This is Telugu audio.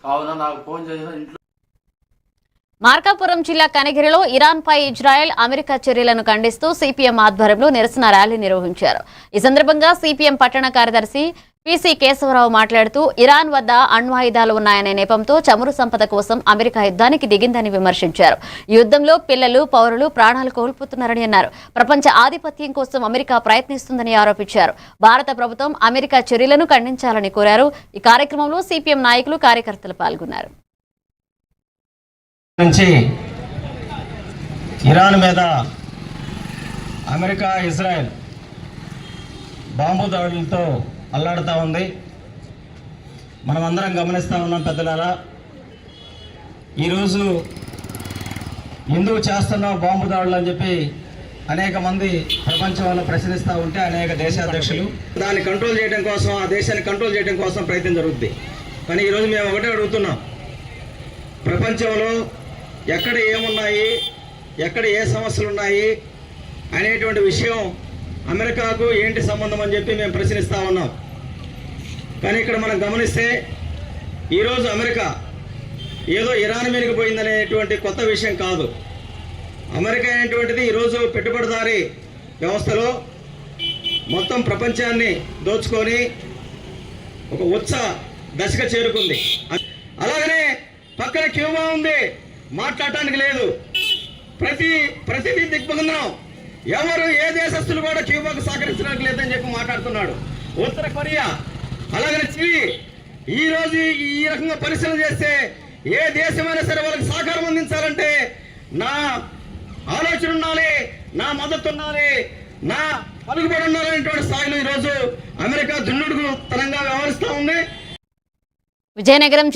కావున నాకు ఫోన్ చేసిన ఇంట్లో మార్కాపురం జిల్లా కనిగిరిలో ఇరాన్పై ఇజ్రాయెల్ అమెరికా చర్యలను ఖండిస్తూ సిపిఎం ఆధ్వర్యంలో నిరసన ర్యాలీ నిర్వహించారు. ఈ సందర్భంగా సిపిఎం పట్టణ కార్యదర్శి పిసి కేశవరావు మాట్లాడుతూ ఇరాన్ వద్ద అణ్వాయుధాలు ఉన్నాయనే నెపంతో చమురు సంపద కోసం అమెరికా యుద్ధానికి దిగిందని విమర్శించారు. ఈ యుద్ధంలో పిల్లలు, పౌరులు ప్రాణాలు కోల్పోతున్నారని అన్నారు. ప్రపంచ ఆధిపత్యం కోసం అమెరికా ప్రయత్నిస్తుందని ఆరోపించారు. భారత ప్రభుత్వం అమెరికా చర్యలను ఖండించాలని కోరారు. ఈ కార్యక్రమంలో సిపిఎం నాయకులు, కార్యకర్తలు పాల్గొన్నారు. నుంచి ఇరాన్ మీద అమెరికా, ఇజ్రాయెల్ బాంబు దాడులతో అల్లాడుతూ ఉంది. మనమందరం గమనిస్తూ ఉన్నాం. పెద్దలారా, ఈరోజు ఎందుకు చేస్తున్నావు బాంబు దాడులు అని చెప్పి అనేక మంది ప్రపంచంలో ప్రశ్నిస్తూ ఉంటే అనేక దేశాధ్యక్షులు దాన్ని కంట్రోల్ చేయడం కోసం, ఆ దేశాన్ని కంట్రోల్ చేయడం కోసం ప్రయత్నం జరుగుతుంది. కానీ ఈరోజు మేము ఒకటే అడుగుతున్నాం, ప్రపంచంలో ఎక్కడ ఏమున్నాయి, ఎక్కడ ఏ సమస్యలు ఉన్నాయి అనేటువంటి విషయం అమెరికాకు ఏంటి సంబంధం అని చెప్పి మేము ప్రశ్నిస్తూ ఉన్నాం. కానీ ఇక్కడ మనం గమనిస్తే ఈరోజు అమెరికా ఏదో ఇరాన్ మీదకి పోయిందనేటువంటి కొత్త విషయం కాదు. అమెరికా అనేటువంటిది ఈరోజు పెట్టుబడిదారీ వ్యవస్థలో మొత్తం ప్రపంచాన్ని దోచుకొని ఒక ఉచ్చ దశకు చేరుకుంది. అలాగనే పక్కన క్యూబా ఉంది, మాట్లాడటానికి లేదు. ప్రతిదీ దిగ్బంధనం. ఎవరు ఏ దేశస్తులు కూడా క్యూబాకు సహకరించడానికి లేదని చెప్పి మాట్లాడుతున్నాడు. ఉత్తర కొరియా, అలాగనే చిలీ ఈరోజు ఈ రకంగా పరిశీలన చేస్తే ఏ దేశమైనా సరే వాళ్ళకి సహకారం అందించాలంటే నా ఆలోచన ఉండాలి, నా మద్దతు ఉండాలి, నా పలుకుబడి ఉండాలనేటువంటి స్థాయిలో ఈరోజు అమెరికా దున్నుడుకు తనంగా వ్యవహరిస్తూ ఉంది. విజయనగరం